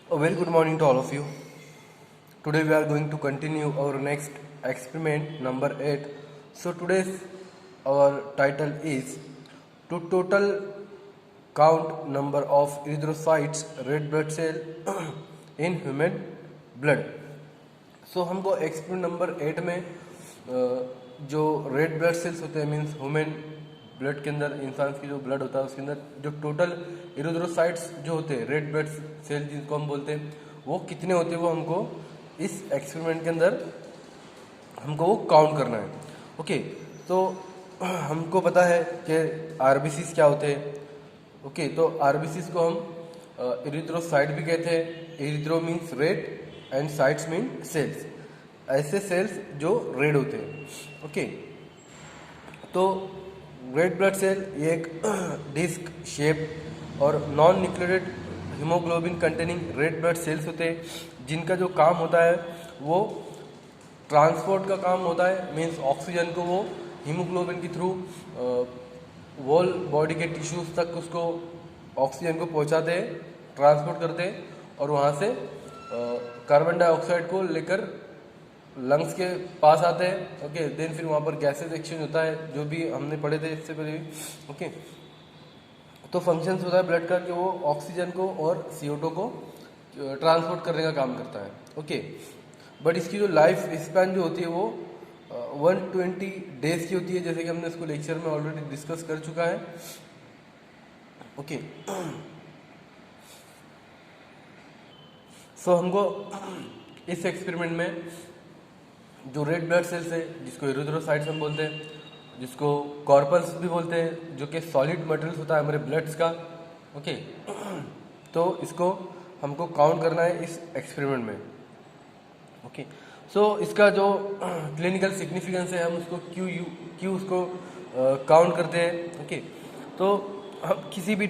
A very good morning to all of you. Today we are going to continue our next experiment number 8. So today's our title is to total count number of erythrocytes red blood cell in human blood. सो हमको experiment number 8 में जो red blood cells होते हैं means human blood के अंदर इंसान की जो ब्लड होता है उसके अंदर जो टोटल इरिथ्रोसाइट्स जो होते हैं रेड ब्लड सेल जिनको हम बोलते हैं वो कितने होते हैं वो हमको इस एक्सपेरिमेंट के अंदर हमको वो काउंट करना है। ओके, तो हमको पता है कि आरबीसीज क्या होते हैं। ओके, तो आरबीसीज को हम इरिथ्रोसाइट भी कहते हैं। Erythro means red and cytes mean cells, ऐसे सेल्स जो रेड होते हैं। ओके, तो रेड ब्लड सेल ये एक डिस्क शेप और non nucleated haemoglobin containing red blood cells होते हैं जिनका जो काम होता है वो ट्रांसपोर्ट का काम होता है। मीन्स ऑक्सीजन को वो हीमोग्लोबिन के थ्रू वॉल बॉडी के टिश्यूज तक उसको ऑक्सीजन को पहुंचाते हैं, ट्रांसपोर्ट करते हैं और वहाँ से कार्बन डाइऑक्साइड को लेकर लंग्स के पास आते हैं। ओके, देन फिर वहाँ पर गैसेज एक्सचेंज होता है जो भी हमने पढ़े थे इससे पहले भी। ओके, तो फंक्शंस होता है ब्लड का कि वो ऑक्सीजन को और CO2 को ट्रांसपोर्ट करने का काम करता है। ओके, बट इसकी जो लाइफ स्पैन जो होती है वो 120 डेज की होती है, जैसे कि हमने इसको लेक्चर में ऑलरेडी डिस्कस कर चुका है। ओके, सो हमको इस एक्सपेरिमेंट में जो रेड ब्लड सेल्स है जिसको इरिथ्रोसाइट्स हम बोलते हैं, जिसको कॉर्पल्स भी बोलते हैं, जो कि सॉलिड मटेरियल होता है हमारे ब्लड्स का। ओके, तो इसको हमको काउंट करना है इस एक्सपेरिमेंट में। ओके, सो इसका जो क्लिनिकल सिग्निफिकेंस है हम उसको क्यों उसको काउंट करते हैं। ओके, तो हम किसी भी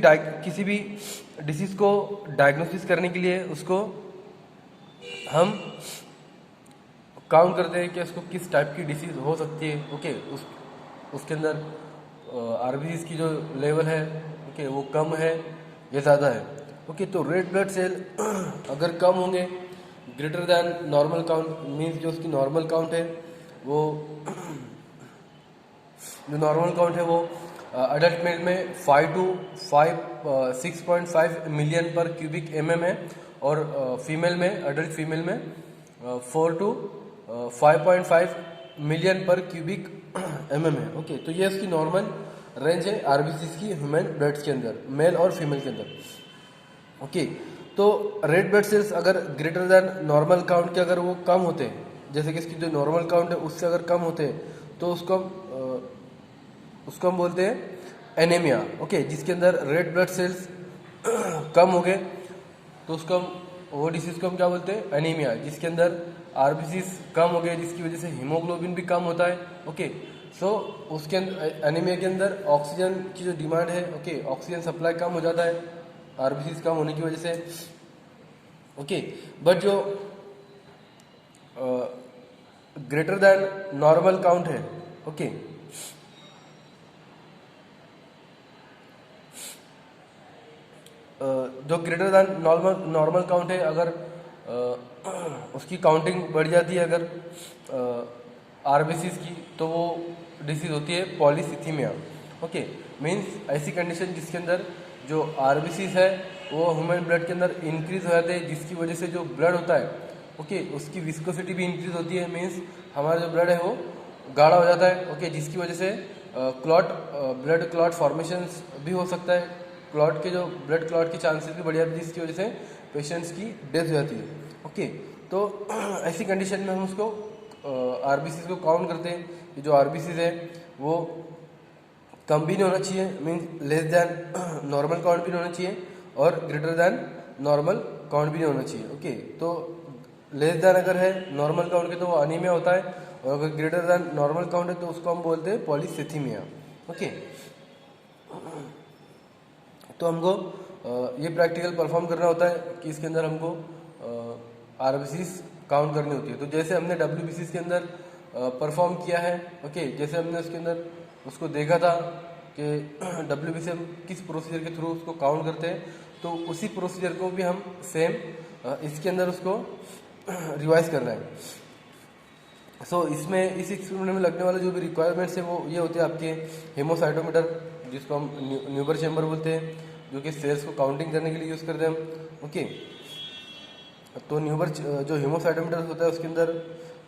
डिसीज को डायग्नोसिस करने के लिए उसको हम काउंट करते हैं कि उसको किस टाइप की डिसीज हो सकती है। ओके, उसके अंदर आरबीसीज की जो लेवल है ओके वो कम है या ज़्यादा है। ओके, तो रेड ब्लड सेल अगर कम होंगे greater than normal count means जो उसकी नॉर्मल काउंट है वो जो नॉर्मल काउंट है वो अडल्ट मेल में 6.5 मिलियन पर क्यूबिक mm है और फीमेल में अडल्ट फीमेल में 4 to 5.5 मिलियन पर क्यूबिक mm है। ओके, तो ये उसकी नॉर्मल रेंज है आरबीसी की ह्यूमन ब्लड्स के अंदर, मेल और फीमेल के अंदर। ओके, तो रेड ब्लड सेल्स अगर ग्रेटर दैन नॉर्मल काउंट के अगर वो कम होते हैं, जैसे कि इसकी जो नॉर्मल काउंट है उससे अगर कम होते हैं तो उसको हम बोलते हैं एनीमिया। ओके, जिसके अंदर रेड ब्लड सेल्स कम हो गए तो उसको वो डिसीज को हम क्या बोलते हैं, एनीमिया। जिसके अंदर आरबीसीज कम हो गए जिसकी वजह से हीमोग्लोबिन भी कम होता है। ओके, सो उसके अंदर एनीमिया के अंदर ऑक्सीजन की जो डिमांड है ओके ऑक्सीजन सप्लाई कम हो जाता है आरबीसीज कम होने की वजह से। ओके, बट जो ग्रेटर दैन नॉर्मल काउंट है ओके जो ग्रेटर दैन नॉर्मल काउंट है अगर उसकी काउंटिंग बढ़ जाती है अगर आरबीसीज की तो वो डिसीज होती है पॉलीसिथीमिया। ओके, मीन्स ऐसी कंडीशन जिसके अंदर जो आरबीसीज है वो ह्यूमन ब्लड के अंदर इंक्रीज हो जाते हैं जिसकी वजह से जो ब्लड होता है ओके उसकी विस्कोसिटी भी इंक्रीज होती है। मीन्स हमारा जो ब्लड है वो गाढ़ा हो जाता है। ओके, जिसकी वजह से ब्लड क्लॉट फॉर्मेशंस भी हो सकता है, क्लॉट के जो ब्लड क्लॉट की चांसेस भी बढ़ जाती है जिसकी वजह से पेशेंट्स की डेथ हो जाती है। ओके, तो ऐसी कंडीशन में हम उसको आरबीसीज को काउंट करते हैं कि जो आरबीसीज है वो कम भी नहीं होना चाहिए, means less than normal count भी नहीं होना चाहिए और ग्रेटर दैन नॉर्मल काउंट भी नहीं होना चाहिए। ओके, तो लेस दैन अगर है नॉर्मल काउंट के तो वो अनीमिया होता है और अगर ग्रेटर दैन नॉर्मल काउंट है तो उसको हम बोलते हैं पॉलीसिथीमिया। ओके, तो हमको ये प्रैक्टिकल परफॉर्म करना होता है कि इसके अंदर हमको आरबीसीज काउंट करनी होती है। तो जैसे हमने डब्ल्यूबीसीज के अंदर परफॉर्म किया है ओके, जैसे हमने उसके अंदर उसको देखा था कि डब्ल्यूबीसी हम किस प्रोसीजर के थ्रू उसको काउंट करते हैं, तो उसी प्रोसीजर को भी हम सेम इसके अंदर उसको रिवाइज करना है। इसमें इस एक्सपेरिमेंट में लगने वाले जो भी रिक्वायरमेंट्स है वो ये होते हैं आपके हेमोसाइटोमीटर, जिसको हम न्यूबर चेम्बर बोलते हैं, जो कि सेल्स को काउंटिंग करने के लिए यूज़ करते हैं हम। ओके, तो न्यूबर जो हेमोसाइटोमीटर होता है उसके अंदर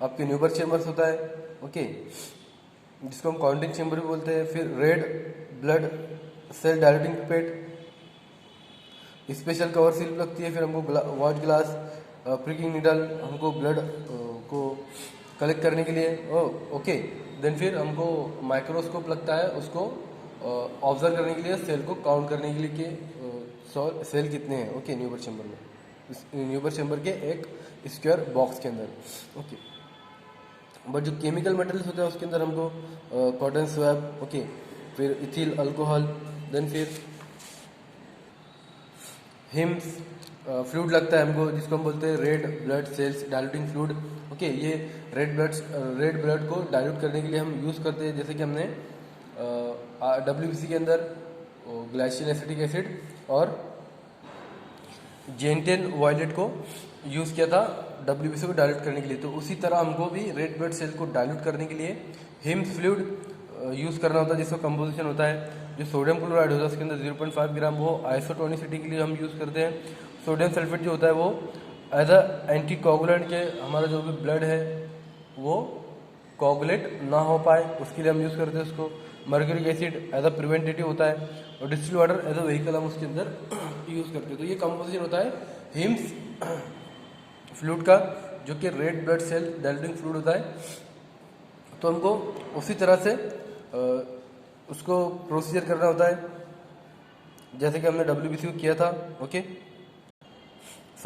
आपके न्यूबर चेम्बर्स होता है। ओके, जिसको हम काउंटिंग चेम्बर भी बोलते हैं। फिर red blood cell dilating pipette, special cover seal लगती है। फिर हमको वॉच ग्लास, प्रिकिंग नीडल, हमको ब्लड को कलेक्ट करने के लिए। ओके, देन फिर हमको माइक्रोस्कोप लगता है उसको ऑब्जर्व करने के लिए, सेल को काउंट करने के लिए कि सेल कितने हैं। ओके, न्यूबर चेम्बर में, न्यूबर चेम्बर के एक स्क्वायर बॉक्स के अंदर। ओके, बट जो केमिकल मटेरियल्स होते हैं उसके अंदर हमको कॉटन स्वैब, ओके, फिर इथिल अल्कोहल, देन फिर हिम्स फ्लूइड लगता है हमको, जिसको हम बोलते हैं red blood cells diluting fluid. Okay, ये रेड ब्लड को डायल्यूट करने के लिए हम यूज़ करते हैं। जैसे कि हमने WBC के अंदर ग्लाइसिल एसिटिक एसिड और जेंटेन वायलेट को यूज़ किया था WBC को डायल्यूट करने के लिए। तो उसी तरह हमको भी रेड ब्लड सेल को डायल्यूट करने के लिए हिम्स फ्लूइड यूज़ करना होता है, जिसका कंपोजिशन होता है जो सोडियम क्लोराइड होता है उसके अंदर 0.5 ग्राम, वो आइसोटोनिसिटी के लिए हम यूज़ करते हैं। सोडियम सल्फेट जो होता है वो एज अ एंटी कोगुलेंट के, हमारा जो भी ब्लड है वो कोगुलेट ना हो पाए उसके लिए हम यूज़ करते हैं उसको। Mercuric acid as a preventative होता है, और distil water as a vehicle हम उसके अंदर यूज़ करते हैं। तो ये कंपोजिशन होता है हिम्स फ्लूइड का, जो कि red blood cell diluting fluid होता है। तो हमको उसी तरह से उसको प्रोसीजर करना होता है जैसे कि हमने WBC को किया था। ओके,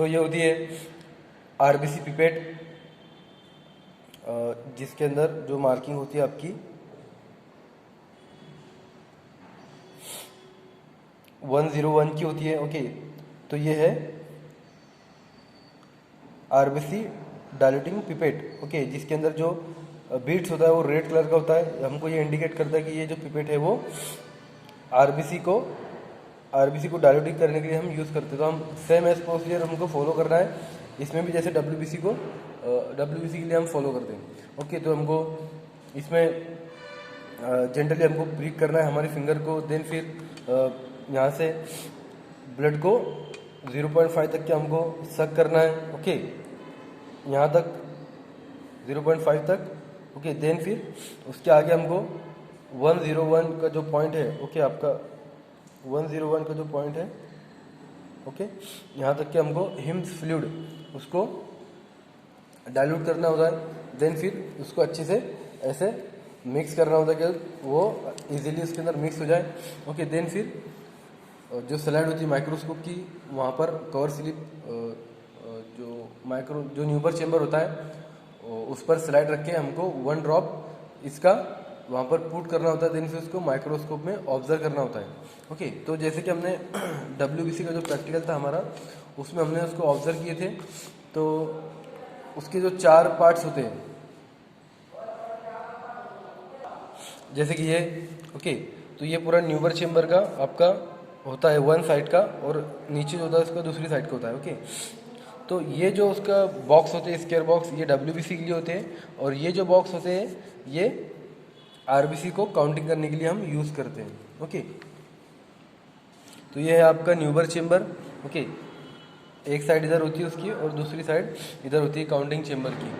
ये होती है RBC पिपेट, जिसके अंदर जो मार्किंग होती है आपकी 101 की होती है। ओके, तो ये है RBC डायल्यूटिंग पिपेट। ओके, जिसके अंदर जो बीट्स होता है वो रेड कलर का होता है। हमको ये इंडिकेट करता है कि ये जो पिपेट है वो RBC को डायल्यूटिंग करने के लिए हम यूज़ करते हैं। तो हम सेम एज प्रोसीजर हमको फॉलो करना है इसमें भी, जैसे WBC के लिए हम फॉलो करते हैं। ओके, तो हमको इसमें जेंटली हमको प्रिक करना है हमारी फिंगर को। देन फिर यहाँ से ब्लड को 0.5 तक के हमको सक करना है। ओके, यहाँ तक 0.5 तक। ओके, देन फिर उसके आगे हमको 101 का जो पॉइंट है, ओके, आपका 101 का जो पॉइंट है, ओके, यहाँ तक कि हमको हिम्स फ्लूइड उसको डाइल्यूट करना होता है। देन फिर उसको अच्छे से ऐसे मिक्स करना होता है कि वो इजीली उसके अंदर मिक्स हो जाए। ओके, देन फिर जो स्लाइड होती है माइक्रोस्कोप की, वहाँ पर कवर स्लिप जो न्यूबर चेम्बर होता है उस पर स्लाइड रख के हमको 1 ड्रॉप इसका वहाँ पर पुट करना होता है। देन फिर उसको माइक्रोस्कोप में ऑब्जर्व करना होता है। ओके, तो जैसे कि हमने WBC का जो प्रैक्टिकल था हमारा, उसमें हमने उसको ऑब्जर्व किए थे। तो उसके जो 4 पार्ट्स होते हैं, जैसे कि ये, ओके, तो ये पूरा न्यूबर चेम्बर का आपका होता है वन साइड का, और नीचे जो होता है उसका दूसरी साइड का होता है। ओके, तो ये जो उसका बॉक्स होते हैं, स्क्वायर बॉक्स, ये WBC के लिए होते हैं, और ये जो बॉक्स होते हैं ये RBC को काउंटिंग करने के लिए हम यूज़ करते हैं। ओके, तो ये है आपका न्यूबर चेम्बर। ओके, एक साइड इधर होती है उसकी और दूसरी साइड इधर होती है काउंटिंग चेम्बर की।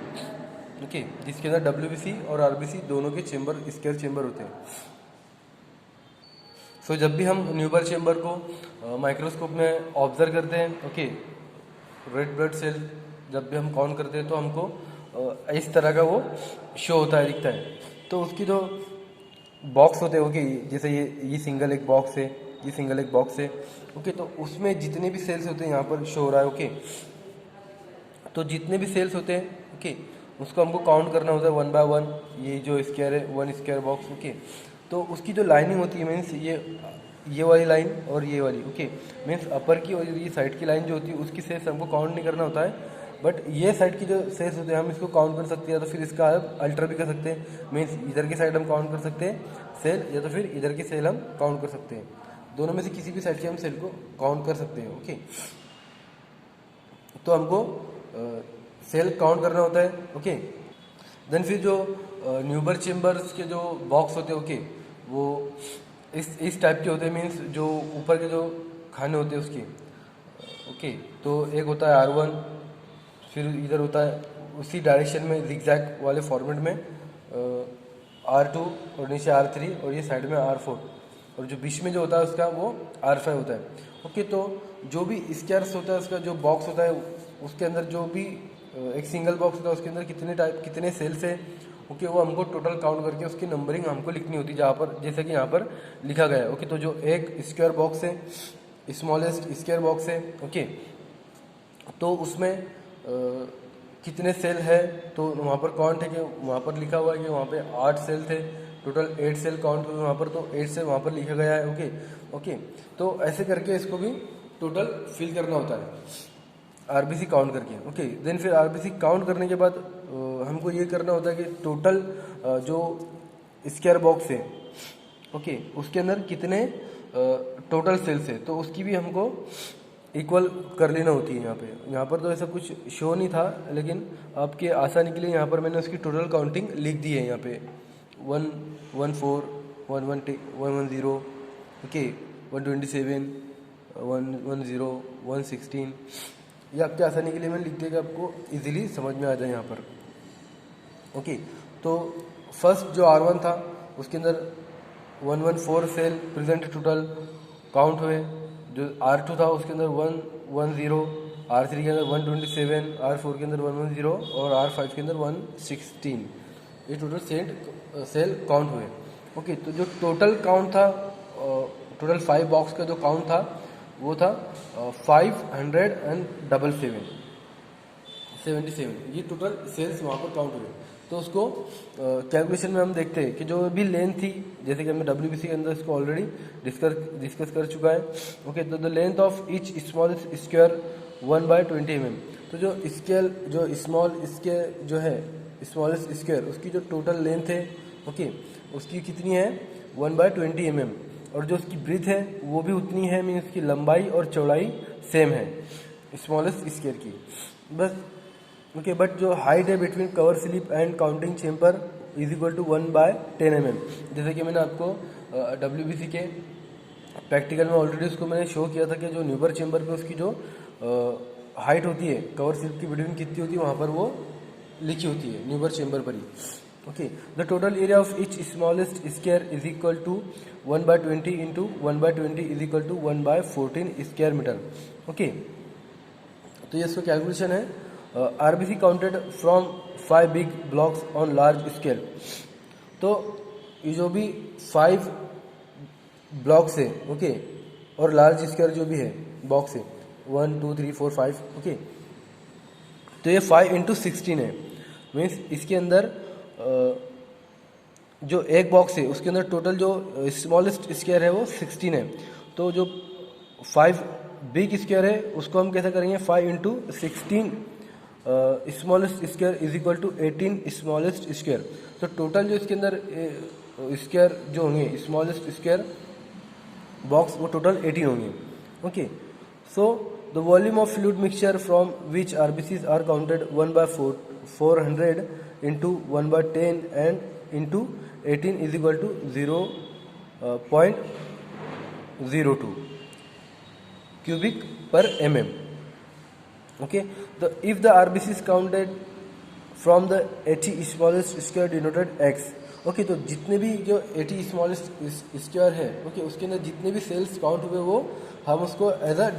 ओके, जिसके अंदर WBC और RBC दोनों के चेम्बर स्क्वायर चेम्बर होते हैं। जब भी हम न्यूबर चेम्बर को माइक्रोस्कोप में ऑब्जर्व करते हैं, ओके, रेड ब्लड सेल जब भी हम काउंट करते हैं तो हमको इस तरह का वो शो होता है, दिखता है। तो उसकी जो बॉक्स होते हैं, ओके, जैसे ये सिंगल एक बॉक्स है, ये सिंगल एक बॉक्स है। ओके, तो उसमें जितने भी सेल्स होते हैं यहाँ पर शो हो रहा है। ओके, तो जितने भी सेल्स होते हैं, ओके, उसको हमको काउंट करना होता है 1 बाय 1। ये जो स्क्वायर है 1 स्क्वायर बॉक्स। ओके, तो उसकी जो लाइनिंग होती है, मीन्स ये वाली लाइन और ये वाली, ओके, मीन्स अपर की और ये साइड की लाइन जो होती है उसकी सेल्स हमको काउंट नहीं करना होता है, बट ये साइड की जो सेल्स होते हैं हम इसको काउंट कर सकते हैं, या तो फिर इसका अल्टर भी कर सकते हैं। मीन्स इधर की साइड हम काउंट कर सकते हैं सेल, या तो फिर इधर की सेल हम काउंट कर सकते हैं। दोनों में से किसी भी साइड की हम सेल को काउंट कर सकते हैं। ओके, तो हमको सेल काउंट करना होता है। ओके, देन फिर जो न्यूबर चेम्बर्स के जो बॉक्स होते हैं, ओके, वो इस टाइप के होते हैं, मीन्स जो ऊपर के जो खाने होते हैं उसके। ओके, तो एक होता है R1, फिर इधर होता है उसी डायरेक्शन में जिगजैग वाले फॉर्मेट में R2 और नीचे R3 और ये साइड में R4 और जो बीच में जो होता है उसका वो R5 होता है। ओके, तो जो भी स्क्वायर्स होता है उसका जो बॉक्स होता है उसके अंदर जो भी एक सिंगल बॉक्स होता है उसके अंदर कितने सेल्स है, ओके, वो हमको टोटल काउंट करके उसकी नंबरिंग हमको लिखनी होती है, जहाँ पर जैसे कि यहाँ पर लिखा गया है। ओके, तो जो एक स्क्वायर बॉक्स है, स्मॉलेस्ट स्क्वायर बॉक्स है, ओके, तो उसमें कितने सेल है, तो वहाँ पर काउंट है कि वहाँ पर लिखा हुआ है कि वहाँ पे 8 सेल थे, टोटल 8 सेल काउंट हुए वहाँ पर, तो 8 सेल वहाँ पर लिखा गया है। ओके ओके, तो ऐसे करके इसको भी टोटल फिल करना होता है आरबीसी काउंट करके। ओके, देन फिर आरबीसी काउंट करने के बाद हमको ये करना होता है कि टोटल जो स्क्वायर बॉक्स है, ओके, उसके अंदर कितने टोटल सेल्स है, तो उसकी भी हमको इक्वल कर लेना होती है। यहाँ पर तो ऐसा कुछ शो नहीं था, लेकिन आपके आसानी के लिए यहाँ पर मैंने उसकी टोटल काउंटिंग लिख दी है। यहाँ पे 114, 110, ओके, 127, 110, 116, ये आपके आसानी के लिए मैंने लिख दिया कि आपको इजीली समझ में आ जाए यहाँ पर। ओके, तो फर्स्ट जो R1 था उसके अंदर 114 सेल प्रेजेंट टोटल काउंट हुए। जो R2 था उसके अंदर 110, R3 के अंदर 127, R4 के अंदर 110 और R5 के अंदर 116, ये टोटल सेल काउंट हुए। ओके, तो जो टोटल काउंट था, टोटल 5 बॉक्स का जो काउंट था वो था 577, ये टोटल सेल्स वहाँ पर काउंट हुए। तो उसको कैलकुलेशन में हम देखते हैं कि जो भी लेंथ थी, जैसे कि हमने WBC के अंदर इसको ऑलरेडी डिस्कस कर चुका है। ओके, तो the length of each small square 1/20 mm, तो जो स्केल जो स्मॉल स्केयर जो है स्मॉलेस्ट स्क्वायर उसकी जो टोटल लेंथ है, ओके, उसकी कितनी है 1/20 mm, और जो उसकी ब्रीथ है वो भी उतनी है, मीन उसकी लंबाई और चौड़ाई सेम है स्मॉलेस्ट स्क्वायर की, बस। ओके, बट जो हाइट है between cover slip and counting chamber is equal to 1/10 mm, जैसे कि मैंने आपको WBC के प्रैक्टिकल में ऑलरेडी उसको मैंने शो किया था कि जो न्यूबर चेम्बर पे उसकी जो हाइट होती है कवर स्लिप की बिटवीन कितनी होती है, वहाँ पर वो लिखी होती है न्यूबर चेम्बर पर ही। Okay, the total area of each smallest square is equal to 1/20 into 1/20 is equal to 1/14 square metre. Okay, तो ये इसका कैलकुलेशन है। RBC counted from 5 big blocks on large scale, तो ये जो भी 5 ब्लॉक्स है, ओके, और लार्ज स्केल जो भी है बॉक्स है 1 2 3 4 5, ओके, तो ये 5 इंटू 16 है, मीन्स इसके अंदर जो एक बॉक्स है उसके अंदर टोटल जो स्मॉलेस्ट स्क्वायर है वो 16 है। तो जो 5 बिग स्क्वायर है उसको हम कैसे करेंगे 5 into 16 smallest square is equal to 18 smallest square. तो टोटल जो इसके अंदर स्क्वायर जो होंगे स्मॉलेस्ट स्क्वायर बॉक्स वो टोटल 18 होंगे। Okay, so the volume of fluid mixture from which RBCs are counted 1/400 into 1/10 and into 18 is equal to 0.02 cubic per mm. Okay, if the RBC is counted from the 80 smallest square denoted x, okay, तो जितने भी जो 80 smallest square है, okay, उसके अंदर जितने भी sales count हुए वो हम उसको एज अ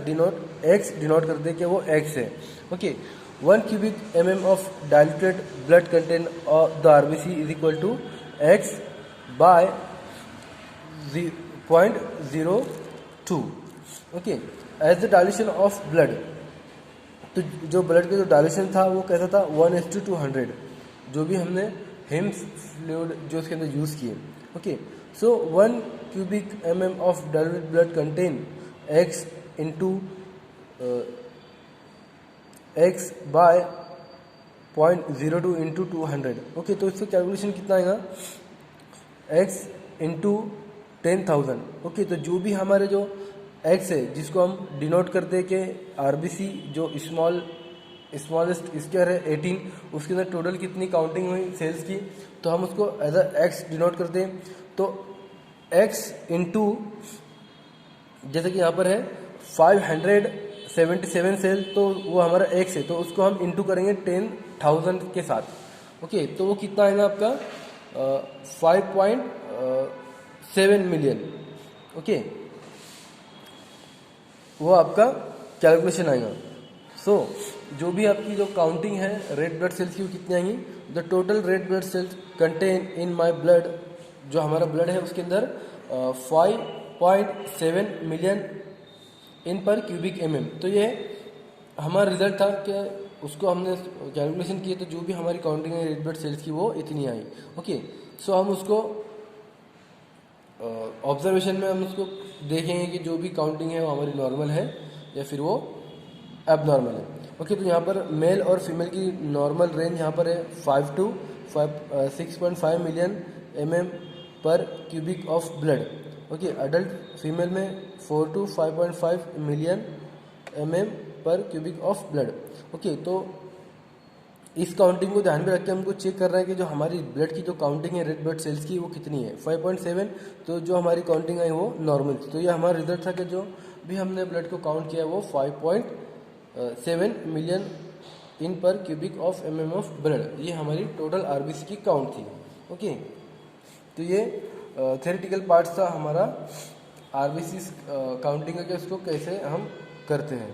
एक्स डिनोट कर दें कि वो एक्स है। Okay, 1 cubic mm of diluted blood content of the RBC is equal to x by 0.02, okay, as the dilution of blood. तो जो ब्लड का जो डायल्यूशन था वो कैसा था 1:200, जो भी हमने हिम्स फ्लूइड जो उसके अंदर यूज़ किए। Okay, so 1 cubic mm of diluted blood contain x into x by 0.02 into 200। Okay, तो इसका कैलकुलेशन कितना आएगा x इंटू 10,000। ओके, तो जो भी हमारे जो x है जिसको हम डिनोट करते हैं कि RBC जो स्मॉल स्मॉलेस्ट स्क्वायर है 18, उसके अंदर टोटल कितनी काउंटिंग हुई सेल्स की, तो हम उसको एज अ एक्स डिनोट करते हैं। तो एक्स इंटू, जैसे कि यहाँ पर है 577 सेल, तो वो हमारा एक्स है, तो उसको हम इंटू करेंगे 10,000 के साथ। ओके, तो वो कितना आएगा आपका 5.7 मिलियन। ओके, वो आपका कैलकुलेशन आएगा। सो जो भी आपकी जो काउंटिंग है रेड ब्लड सेल्स की, वो कितनी आएंगी, the total red blood sales contain in my blood, जो हमारा ब्लड है उसके अंदर 5.7 मिलियन इन पर क्यूबिक mm। तो ये हमारा रिजल्ट था कि उसको हमने कैलकुलेशन किए, तो जो भी हमारी काउंटिंग है रेड ब्लड सेल्स की वो इतनी आई। ओके, सो हम उसको ऑब्जर्वेशन में हम उसको देखेंगे कि जो भी काउंटिंग है वो हमारी नॉर्मल है या फिर वो एबनॉर्मल है। ओके, तो यहाँ पर मेल और फीमेल की नॉर्मल रेंज यहाँ पर है 5 to 6.5 मिलियन mm पर cubic of blood. Okay, adult female में 4 to 5.5 मिलियन mm पर क्यूबिक ऑफ ब्लड। ओके, तो इस काउंटिंग को ध्यान में रख के हमको चेक कर रहे हैं कि जो हमारी ब्लड की जो काउंटिंग है रेड ब्लड सेल्स की वो कितनी है 5.7, तो जो हमारी काउंटिंग आई वो नॉर्मल थी। तो ये हमारा रिजल्ट था कि जो भी हमने ब्लड को काउंट किया वो 5.7 मिलियन इन पर cubic of mm of blood, ये हमारी टोटल आरबीसी की काउंट थी। ओके, तो ये थ्योरेटिकल पार्ट था हमारा आरबीसी काउंटिंग का, कि उसको कैसे हम करते हैं।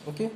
ओके।